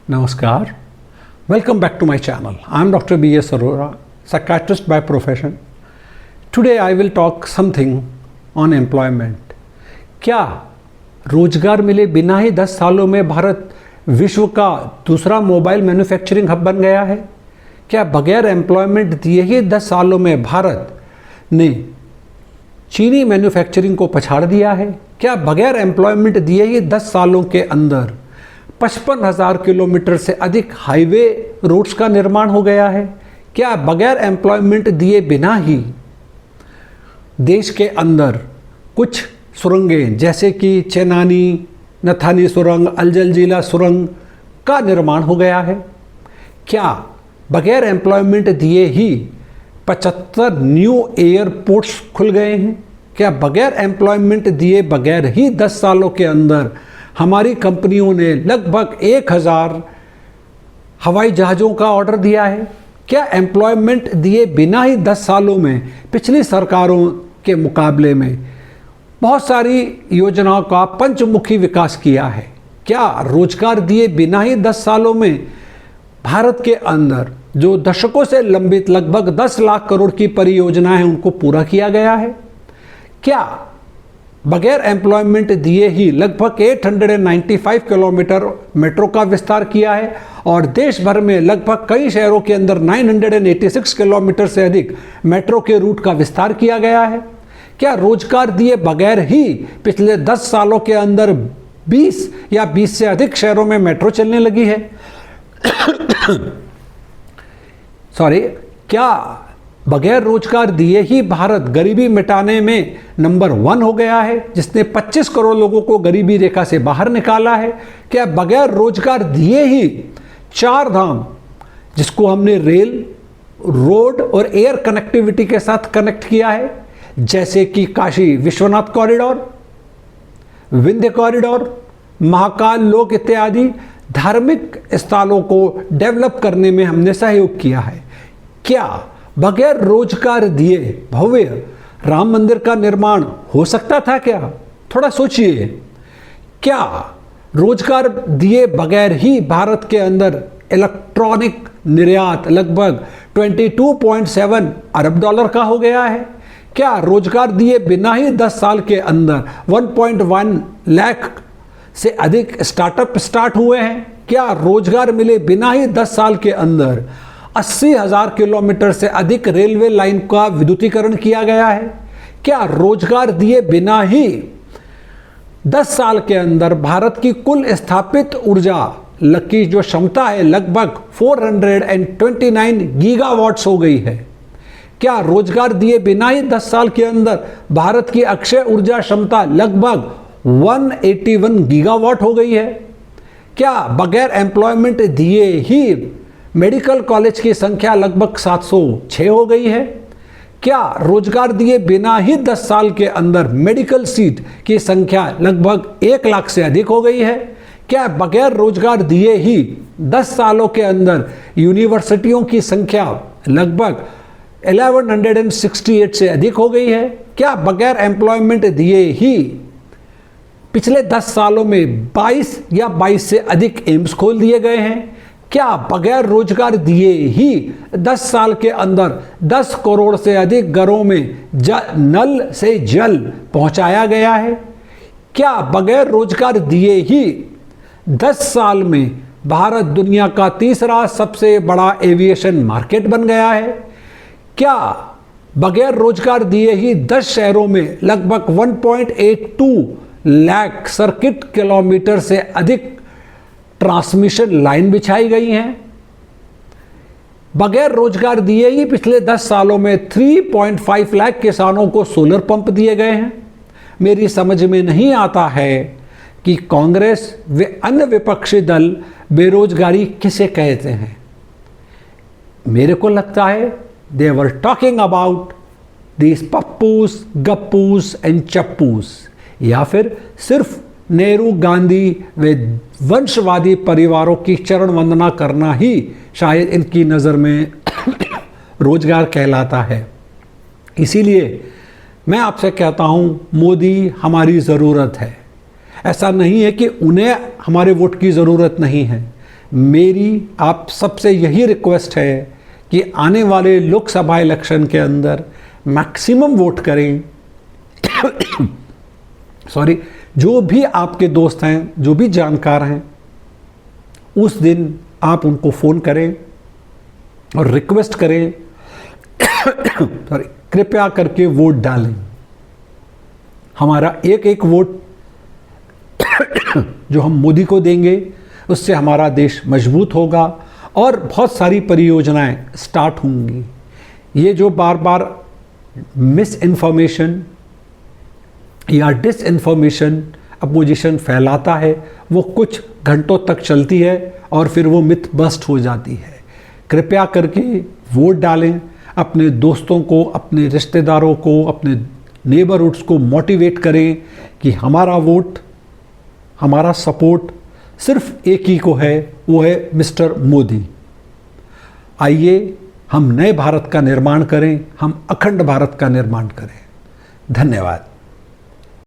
Namaskar. Welcome back to my channel. I am Dr. B.S. Arora, psychiatrist by profession. Today I will talk something on employment. क्या रोजगार मिले बिना ही 10 सालों में भारत विश्व का दूसरा मोबाइल मैन्युफैक्चरिंग हब बन गया है? क्या बगैर एम्प्लॉयमेंट दिए ही 10 सालों में भारत ने चीनी मैन्युफैक्चरिंग को पछाड़ दिया है? क्या बगैर एम्प्लॉयमेंट दिए ही 10 सालों के अंदर 55,000 किलोमीटर से अधिक हाईवे रूट्स का निर्माण हो गया है? क्या बगैर एम्प्लॉयमेंट दिए बिना ही देश के अंदर कुछ सुरंगें जैसे कि चेनानी नथानी सुरंग, अलजलजीला सुरंग का निर्माण हो गया है? क्या बगैर एम्प्लॉयमेंट दिए ही 75 न्यू एयरपोर्ट्स खुल गए हैं? क्या बगैर एम्प्लॉयमेंट दिए बगैर ही 10 सालों के अंदर हमारी कंपनियों ने लगभग 1000 हवाई जहाज़ों का ऑर्डर दिया है? क्या एम्प्लॉयमेंट दिए बिना ही 10 सालों में पिछली सरकारों के मुकाबले में बहुत सारी योजनाओं का पंचमुखी विकास किया है? क्या रोजगार दिए बिना ही 10 सालों में भारत के अंदर जो दशकों से लंबित लगभग 10 लाख करोड़ की परियोजनाएं हैं उनको पूरा किया गया है? क्या बगैर एम्प्लॉयमेंट दिए ही लगभग 895 किलोमीटर मेट्रो का विस्तार किया है और देश भर में लगभग कई शहरों के अंदर 986 किलोमीटर से अधिक मेट्रो के रूट का विस्तार किया गया है? क्या रोजगार दिए बगैर ही पिछले 10 सालों के अंदर 20 या 20 से अधिक शहरों में मेट्रो चलने लगी है? क्या बगैर रोजगार दिए ही भारत गरीबी मिटाने में नंबर 1 हो गया है, जिसने 25 करोड़ लोगों को गरीबी रेखा से बाहर निकाला है? क्या बगैर रोजगार दिए ही 4 धाम, जिसको हमने रेल, रोड और एयर कनेक्टिविटी के साथ कनेक्ट किया है, जैसे कि काशी विश्वनाथ कॉरिडोर, विंध्य कॉरिडोर, महाकाल लोक इत्यादि धार्मिक स्थलों को डेवलप करने में हमने सहयोग किया है? क्या बगैर रोजगार दिए भव्य राम मंदिर का निर्माण हो सकता था क्या? थोड़ा सोचिए। क्या रोजगार दिए बगैर ही भारत के अंदर इलेक्ट्रॉनिक निर्यात लगभग 22.7 अरब डॉलर का हो गया है? क्या रोजगार दिए बिना ही 10 साल के अंदर 1.1 लाख से अधिक स्टार्टअप स्टार्ट हुए हैं? क्या रोजगार मिले बिना ही 10 साल के अंदर 80,000 किलोमीटर से अधिक रेलवे लाइन का विद्युतीकरण किया गया है? क्या रोजगार दिए बिना ही 10 साल के अंदर भारत की कुल स्थापित ऊर्जा की जो क्षमता है लगभग 429 गीगावाट्स हो गई है? क्या रोजगार दिए बिना ही 10 साल के अंदर भारत की अक्षय ऊर्जा क्षमता लगभग 181 गीगावाट हो गई है? क्या बगैर एम्प्लॉयमेंट दिए ही मेडिकल कॉलेज की संख्या लगभग 706 हो गई है? क्या रोजगार दिए बिना ही 10 साल के अंदर मेडिकल सीट की संख्या लगभग 1 लाख से अधिक हो गई है? क्या बगैर रोजगार दिए ही 10 सालों के अंदर यूनिवर्सिटियों की संख्या लगभग 1168 से अधिक हो गई है? क्या बगैर एम्प्लॉयमेंट दिए ही पिछले 10 सालों में 22 या 22 से अधिक एम्स खोल दिए गए हैं? क्या बगैर रोजगार दिए ही 10 साल के अंदर 10 करोड़ से अधिक घरों में नल से जल पहुंचाया गया है? क्या बगैर रोजगार दिए ही 10 साल में भारत दुनिया का तीसरा सबसे बड़ा एविएशन मार्केट बन गया है? क्या बगैर रोजगार दिए ही 10 शहरों में लगभग 1.82 लाख सर्किट किलोमीटर से अधिक ट्रांसमिशन लाइन बिछाई गई हैं? बगैर रोजगार दिए ही पिछले 10 सालों में 3.5 लाख किसानों को सोलर पंप दिए गए हैं? मेरी समझ में नहीं आता है कि कांग्रेस व अन्य विपक्षी दल बेरोजगारी किसे कहते हैं। मेरे को लगता है they were talking about these पप्पूस, गप्पूस एंड चप्पूस, या फिर सिर्फ नेहरू, गांधी व वंशवादी परिवारों की चरण वंदना करना ही शायद इनकी नज़र में रोजगार कहलाता है। इसीलिए मैं आपसे कहता हूँ, मोदी हमारी ज़रूरत है। ऐसा नहीं है कि उन्हें हमारे वोट की ज़रूरत नहीं है। मेरी आप सबसे यही रिक्वेस्ट है कि आने वाले लोकसभा इलेक्शन के अंदर मैक्सिमम वोट करें। सॉरी, जो भी आपके दोस्त हैं, जो भी जानकार हैं, उस दिन आप उनको फ़ोन करें और रिक्वेस्ट करें, सॉरी, कृपया करके वोट डालें। हमारा एक एक वोट जो हम मोदी को देंगे, उससे हमारा देश मजबूत होगा और बहुत सारी परियोजनाएं स्टार्ट होंगी। ये जो बार बार मिस इन्फॉर्मेशन या डिस इन्फॉर्मेशन अपोजिशन फैलाता है, वो कुछ घंटों तक चलती है और फिर वो मिथ बस्ट हो जाती है। कृपया करके वोट डालें, अपने दोस्तों को, अपने रिश्तेदारों को, अपने नेबरहुड्स को मोटिवेट करें कि हमारा वोट, हमारा सपोर्ट सिर्फ एक ही को है, वो है मिस्टर मोदी। आइए हम नए भारत का निर्माण करें, हम अखंड भारत का निर्माण करें। धन्यवाद।